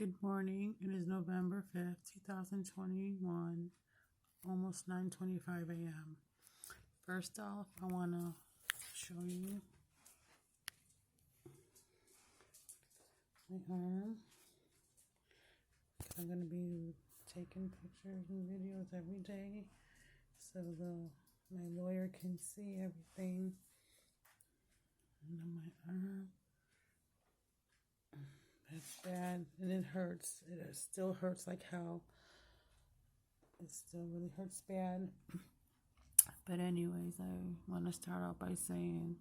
Good morning. It is November 5th, 2021, almost 9:25 a.m. First off, I want to show you my arm. I'm going to be taking pictures and videos every day so my lawyer can see everything. And on my arm. That's bad, and it hurts. It still hurts like hell. It still really hurts bad. But anyways, I want to start out by saying,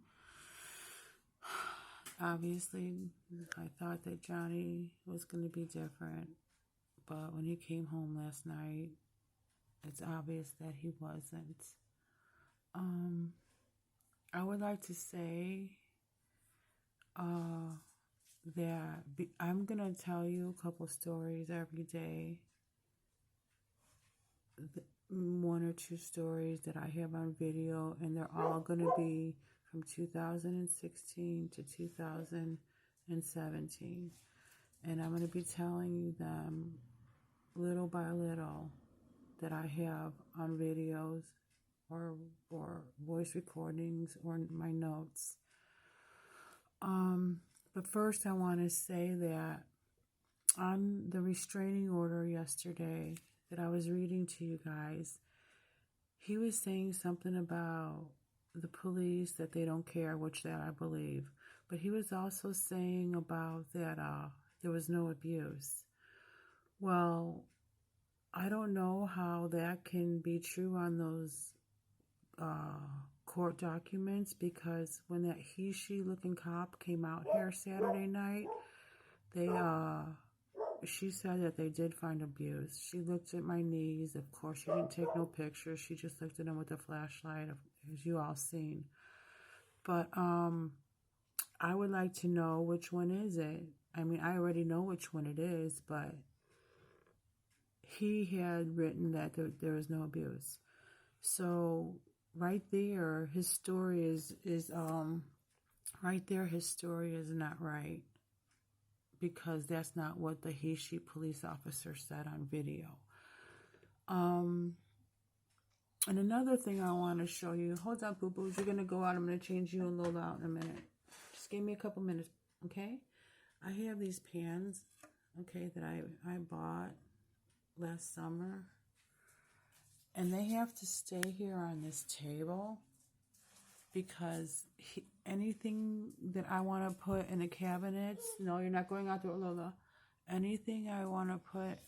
obviously, I thought that Johnny was going to be different. But when he came home last night, it's obvious that he wasn't. I would like to say that I'm going to tell you a couple stories every day. One or two stories that I have on video, and they're all going to be from 2016 to 2017. And I'm going to be telling you them little by little that I have on videos or voice recordings or my notes. But first I want to say that on the restraining order yesterday that I was reading to you guys, he was saying something about the police, that they don't care, which that I believe. But he was also saying about that there was no abuse. Well, I don't know how that can be true on those court documents, because when that she looking cop came out here Saturday night, she said that they did find abuse. She looked at my knees. Of course, she didn't take no pictures. She just looked at them with a flashlight, as you all seen. But I would like to know, which one is it? I mean, I already know which one it is, but he had written that there was no abuse. So right there, his story is right there. His story is not right, because that's not what the she police officer said on video. And another thing I want to show you. Hold on, boo-boos. You're gonna go out. I'm gonna change you and Lola out in a minute. Just give me a couple minutes, okay? I have these pans, okay, that I bought last summer, and they have to stay here on this table because anything that I want to put in the cabinets, no, you're not going out there, Lola. Anything I want to put,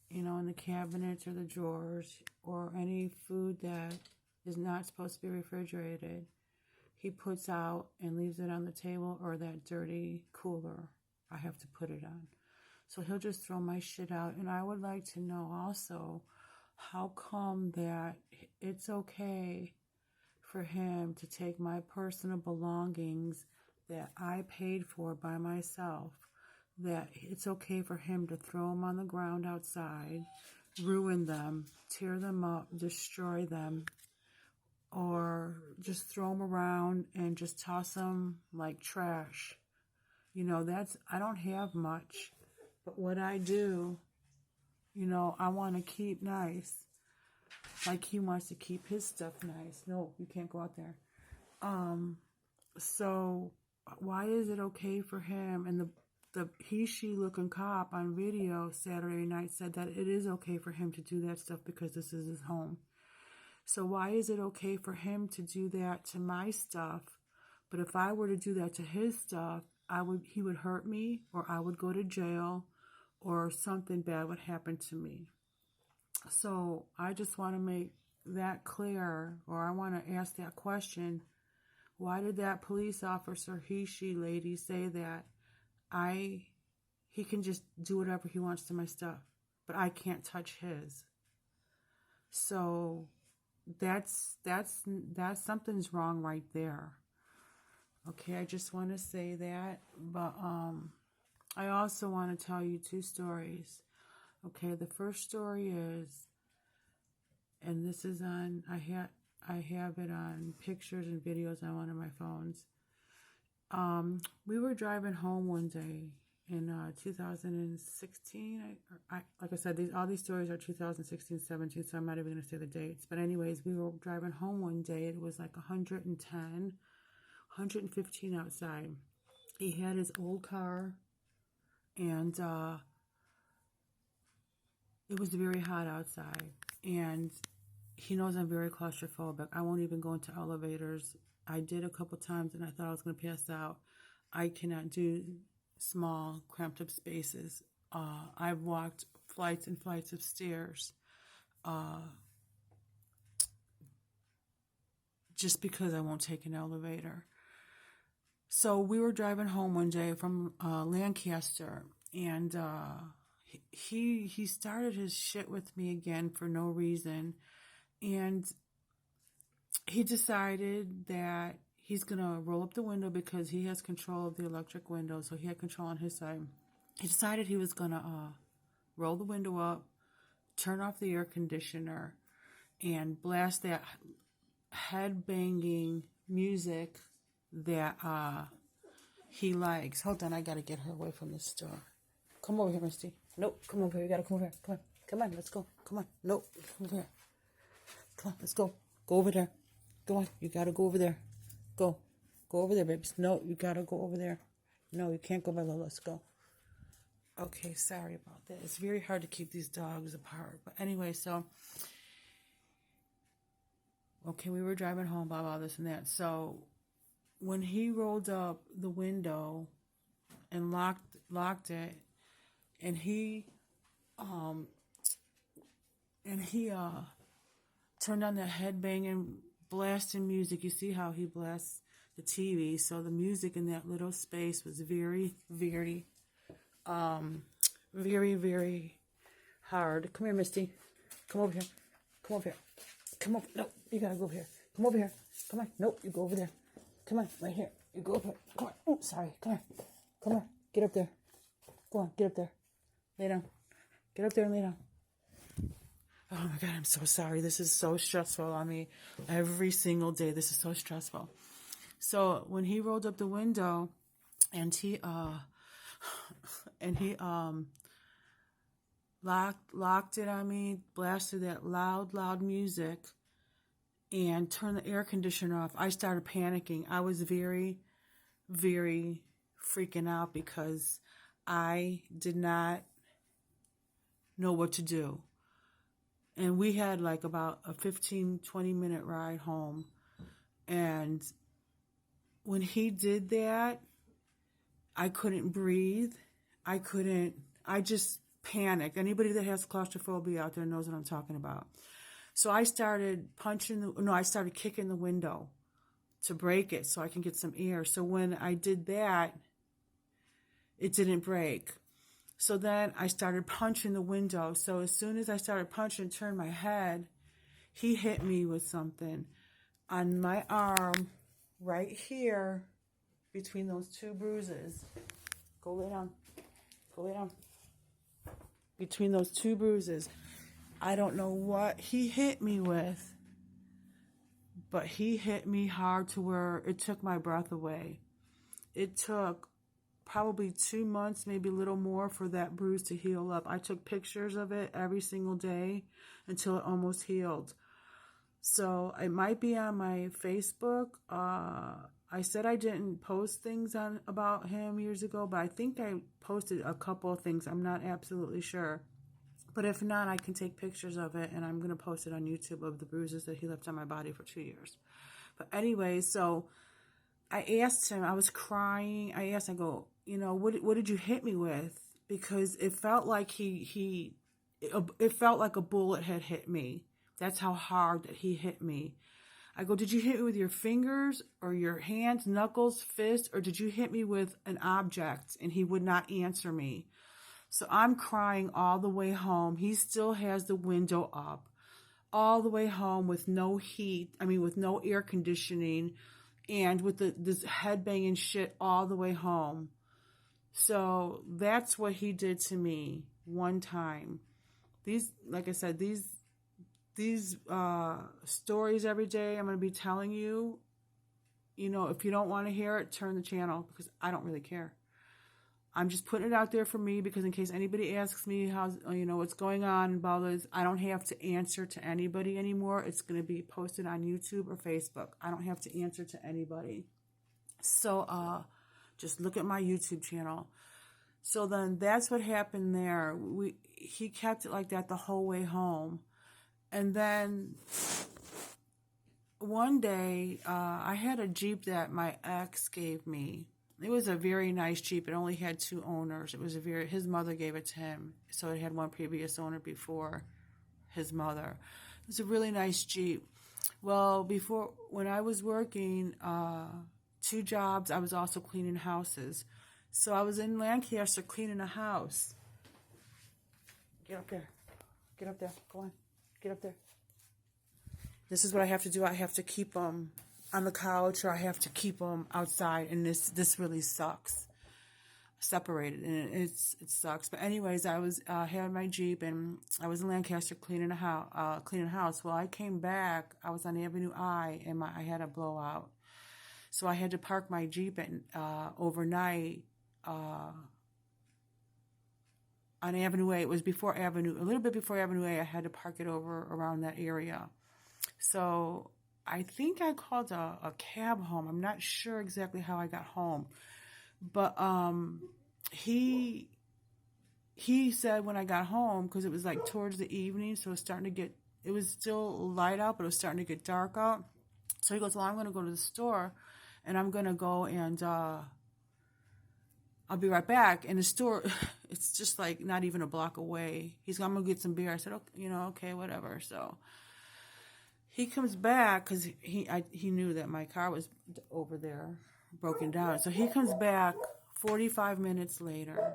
in the cabinets or the drawers, or any food that is not supposed to be refrigerated, he puts out and leaves it on the table, or that dirty cooler I have to put it on. So he'll just throw my shit out. And I would like to know also, how come that it's okay for him to take my personal belongings that I paid for by myself, that it's okay for him to throw them on the ground outside, ruin them, tear them up, destroy them, or just throw them around and just toss them like trash. I don't have much, but what I do, I want to keep nice. Like he wants to keep his stuff nice. No, you can't go out there. So why is it okay for him? And the she looking cop on video Saturday night said that it is okay for him to do that stuff because this is his home. So why is it okay for him to do that to my stuff? But if I were to do that to his stuff, he would hurt me, or I would go to jail, or something bad would happen to me. So I just want to make that clear, or I want to ask that question. Why did that police officer, she lady, say that he can just do whatever he wants to my stuff, but I can't touch his? So that's something's wrong right there. Okay, I just want to say that, but I also want to tell you two stories. Okay, the first story is, and this is on, I have it on pictures and videos on one of my phones. We were driving home one day, in 2016. Like I said, all these stories are 2016, 17, so I'm not even going to say the dates. But anyways, we were driving home one day. It was like 110, 115 outside. He had his old car, and it was very hot outside. And he knows I'm very claustrophobic. I won't even go into elevators. I did a couple times, and I thought I was going to pass out. I cannot do small, cramped up spaces. I've walked flights and flights of stairs just because I won't take an elevator. So we were driving home one day from Lancaster, and he started his shit with me again for no reason, and he decided that he's going to roll up the window because he has control of the electric window, so he had control on his side. He decided he was going to roll the window up, turn off the air conditioner, and blast that head-banging music that he likes. Hold on, I got to get her away from the store. Come over here, Misty. Nope, come over here. You got to come over here. Come on. Come on, let's go. Come on. Nope, come over here. Come on, let's go. Go over there. Go on, you got to go over there. Go. Go over there, babes. No, you got to go over there. No, you can't go by Lola. Let's go. Okay, sorry about that. It's very hard to keep these dogs apart. But anyway, so, okay, we were driving home, blah, blah, this and that. So when he rolled up the window and locked it, and he turned on that headbanging, blasting music. You see how he blasts the TV. So the music in that little space was very, very, very, very hard. Come here, Misty. Come over here. Come over here. Come over. No, you gotta go over here. Come over here. Come on. Nope, you go over there. Come on, right here. You go over here. Come on. Oh, sorry. Come here. Come on. Get up there. Go on. Get up there. Lay down. Get up there and lay down. Oh my God, I'm so sorry. This is so stressful on me. Every single day, this is so stressful. So when he rolled up the window, and he locked it on me, blasted that loud music, and turned the air conditioner off, I started panicking. I was very, very freaking out because I did not know what to do. And we had like about a 15, 20-minute ride home. And when he did that, I couldn't breathe. I just panicked. Anybody that has claustrophobia out there knows what I'm talking about. So I started I started kicking the window to break it so I can get some air. So when I did that, it didn't break. So then I started punching the window. So as soon as I started punching, turned my head, he hit me with something on my arm right here between those two bruises. Go lay down. Go lay down. Between those two bruises. I don't know what he hit me with, but he hit me hard to where it took my breath away. It took probably 2 months, maybe a little more, for that bruise to heal up. I took pictures of it every single day until it almost healed. So it might be on my Facebook. I said I didn't post things about him years ago, but I think I posted a couple of things. I'm not absolutely sure. But if not, I can take pictures of it, and I'm going to post it on YouTube of the bruises that he left on my body for 2 years. But anyway, so I asked him, I was crying. I go, what did you hit me with? Because it felt like it felt like a bullet had hit me. That's how hard that he hit me. I go, did you hit me with your fingers or your hands, knuckles, fist, or did you hit me with an object? And he would not answer me. So I'm crying all the way home. He still has the window up all the way home with no with no air conditioning, and with this headbanging shit all the way home. So that's what he did to me one time. Like I said, these stories every day I'm going to be telling you. If you don't want to hear it, turn the channel, because I don't really care. I'm just putting it out there for me because in case anybody asks me how's, what's going on about this, I don't have to answer to anybody anymore. It's going to be posted on YouTube or Facebook. I don't have to answer to anybody. So just look at my YouTube channel. So then that's what happened there. He kept it like that the whole way home. And then one day I had a Jeep that my ex gave me. It was a very nice Jeep. It only had 2 owners. His mother gave it to him. So it had one previous owner before his mother. It was a really nice Jeep. Well, when I was working 2 jobs, I was also cleaning houses. So I was in Lancaster cleaning a house. Get up there. Get up there. Go on. Get up there. This is what I have to do. I have to keep them on the couch, or I have to keep them outside, and this really sucks. Separated, and it sucks. But anyways, I was had my Jeep, and I was in Lancaster cleaning a house. Well, I came back. I was on Avenue I, and I had a blowout, so I had to park my Jeep overnight on Avenue A. It was a little bit before Avenue A. I had to park it over around that area. So I think I called a cab home. I'm not sure exactly how I got home. But he said when I got home, because it was like towards the evening, so it was still light out, but it was starting to get dark out. So he goes, well, I'm going to go to the store, and I'm going to go and I'll be right back. And the store, it's just like not even a block away. He's going, I'm going to get some beer. I said, okay, okay, whatever. So he comes back because he knew that my car was over there, broken down. So he comes back 45 minutes later,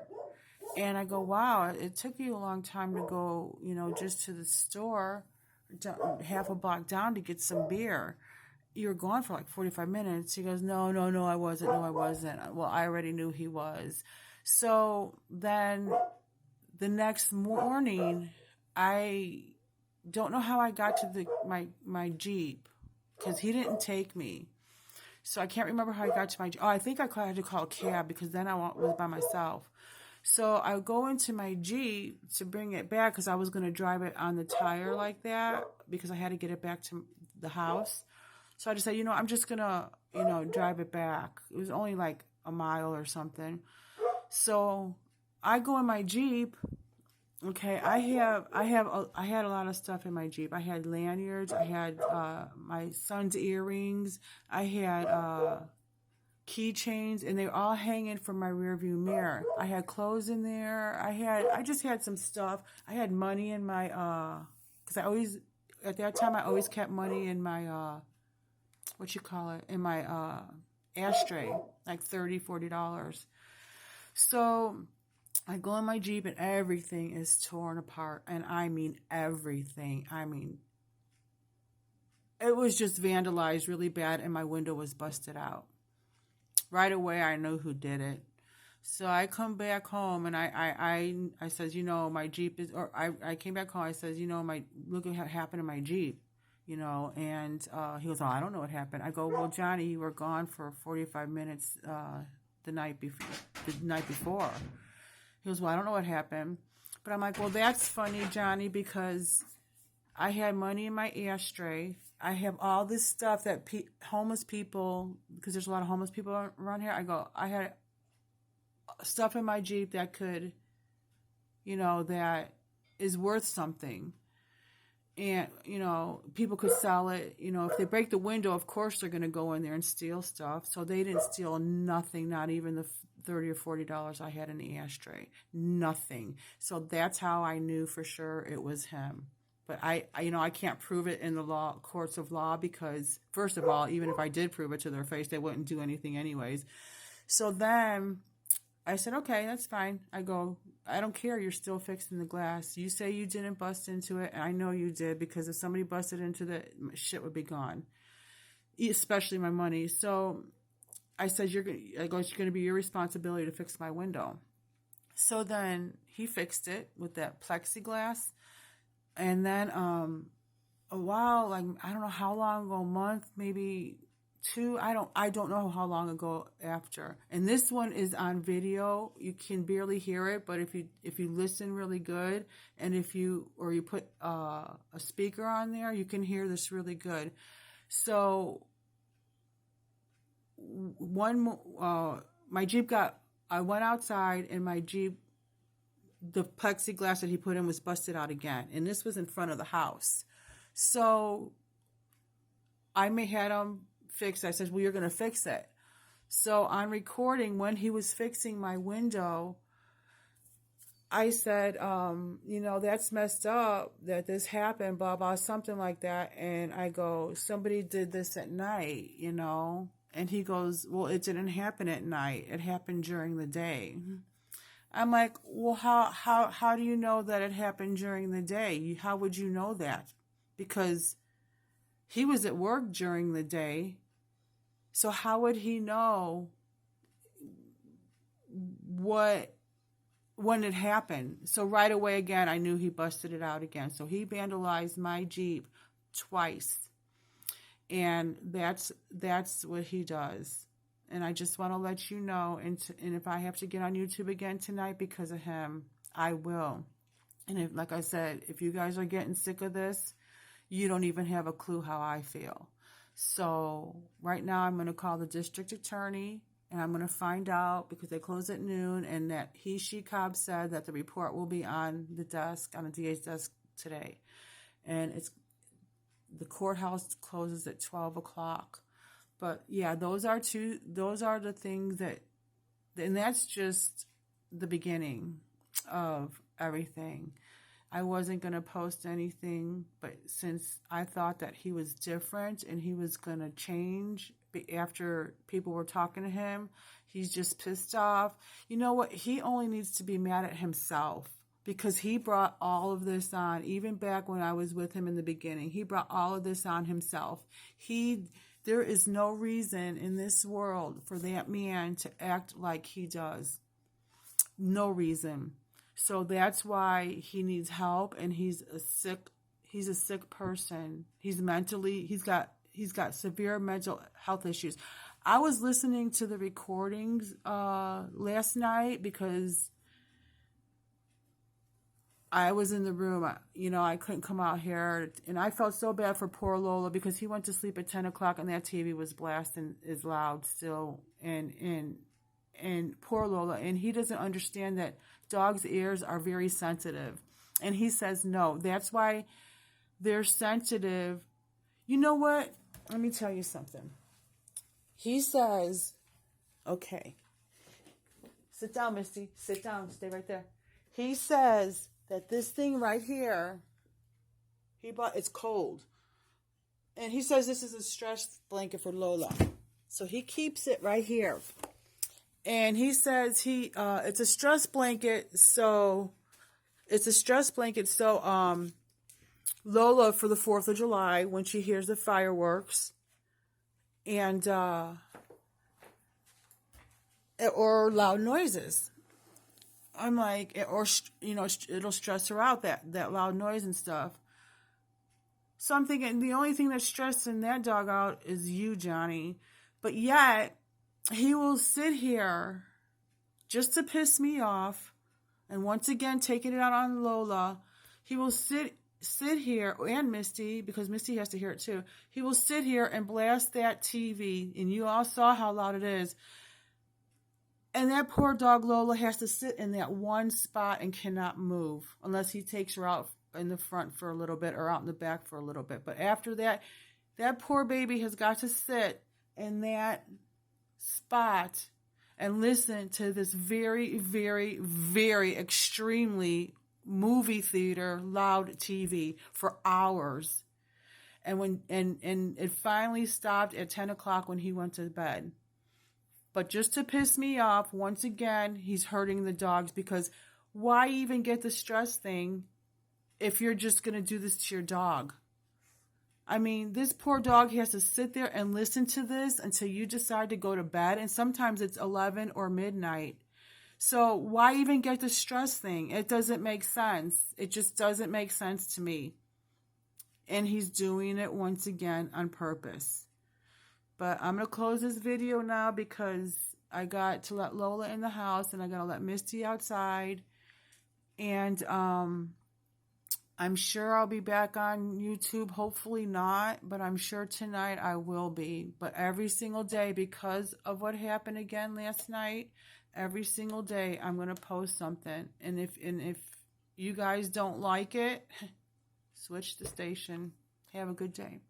and I go, wow, it took you a long time to go, just to the store, half a block down to get some beer. You were gone for like 45 minutes. He goes, no, I wasn't. No, I wasn't. Well, I already knew he was. So then the next morning, I don't know how I got to my Jeep, because he didn't take me. So I can't remember how I got to my Jeep. Oh, I think I had to call a cab, because then I was by myself. So I go into my Jeep to bring it back, because I was going to drive it on the tire like that, because I had to get it back to the house. So I just said, I'm just going to, drive it back. It was only like a mile or something. So I go in my Jeep. Okay, I had a lot of stuff in my Jeep. I had lanyards, I had my son's earrings, I had keychains, and they were all hanging from my rearview mirror. I had clothes in there. I just had some stuff. I had money in my because at that time I always kept money in my in my ashtray, like $30-$40. So I go in my Jeep, and everything is torn apart. And I mean everything. I mean, it was just vandalized really bad, and my window was busted out. Right away, I know who did it. So I come back home, and I says, my Jeep is, or I came back home, I says, look at what happened to my Jeep, and he goes, oh, I don't know what happened. I go, well, Johnny, you were gone for 45 minutes the night before. He goes, well, I don't know what happened. But I'm like, well, that's funny, Johnny, because I had money in my ashtray. I have all this stuff that homeless people, because there's a lot of homeless people around here. I had stuff in my Jeep that could, that is worth something. And, people could sell it. If they break the window, of course they're going to go in there and steal stuff. So they didn't steal nothing, not even the $30 or $40 I had in the ashtray. Nothing. So that's how I knew for sure it was him. But I can't prove it in the courts of law, because first of all, even if I did prove it to their face, they wouldn't do anything anyways. So then I said, okay, that's fine. I go, I don't care. You're still fixing the glass. You say you didn't bust into it. And I know you did, because if somebody busted into my shit would be gone, especially my money. So I said, it's going to be your responsibility to fix my window. So then he fixed it with that plexiglass. And then a while, like, I don't know how long ago, a month, maybe I don't know how long ago after. And this one is on video. You can barely hear it, but if you listen really good, and if you put a speaker on there, you can hear this really good. So my Jeep I went outside, and my Jeep, the plexiglass that he put in was busted out again, and this was in front of the house. So I had him fix it. I said, well, you're going to fix it. So on recording, when he was fixing my window, I said, that's messed up that this happened, blah, blah, something like that. And I go, somebody did this at night, And he goes, well, it didn't happen at night. It happened during the day. I'm like, well, how do you know that it happened during the day? How would you know that? Because he was at work during the day. So how would he know when it happened? So right away, again, I knew he busted it out again. So he vandalized my Jeep twice. And that's what he does. And I just want to let you know, and if I have to get on YouTube again tonight because of him, I will. And like I said, if you guys are getting sick of this, you don't even have a clue how I feel. So right now I'm going to call the district attorney, and I'm going to find out, because they close at noon, and that she Cobb said that the report will be on the DA's desk today. And the courthouse closes at 12 o'clock. But yeah, those are the things and that's just the beginning of everything. I wasn't going to post anything, but since I thought that he was different and he was going to change after people were talking to him, he's just pissed off. You know what? He only needs to be mad at himself, because he brought all of this on. Even back when I was with him in the beginning, he brought all of this on himself. There is no reason in this world for that man to act like he does. No reason. So that's why he needs help, and he's a sick person. He's got severe mental health issues. I was listening to the recordings last night because I was in the room. I couldn't come out here, and I felt so bad for poor Lola, because he went to sleep at 10 o'clock and that TV was blasting as loud still, and poor Lola, and he doesn't understand that dogs' ears are very sensitive. And he says no, that's why they're sensitive. You know what? Let me tell you something. He says, okay, sit down, Misty, sit down, stay right there. He says that this thing right here, it's cold. And he says this is a stress blanket for Lola. So he keeps it right here. And he says it's a stress blanket, so Lola, for the 4th of July, when she hears the fireworks, and or loud noises. I'm like, or it'll stress her out, that loud noise and stuff. So I'm thinking the only thing that's stressing that dog out is you, Johnny. But yet he will sit here just to piss me off, and once again taking it out on Lola. He will sit here, and Misty, because Misty has to hear it too. He will sit here and blast that TV, and you all saw how loud it is. And that poor dog Lola has to sit in that one spot and cannot move unless he takes her out in the front for a little bit or out in the back for a little bit. But after that, that poor baby has got to sit in that spot and listen to this very, very, very extremely movie theater loud TV for hours. And it finally stopped at 10 o'clock when he went to bed. But just to piss me off, once again, he's hurting the dogs, because why even get the stress thing if you're just going to do this to your dog? I mean, this poor dog has to sit there and listen to this until you decide to go to bed, and sometimes it's 11 or midnight. So why even get the stress thing? It doesn't make sense. It just doesn't make sense to me. And he's doing it once again on purpose. But I'm going to close this video now because I got to let Lola in the house and I got to let Misty outside. And I'm sure I'll be back on YouTube. Hopefully not, but I'm sure tonight I will be. But every single day, because of what happened again last night, every single day I'm going to post something. And if you guys don't like it, switch the station. Have a good day.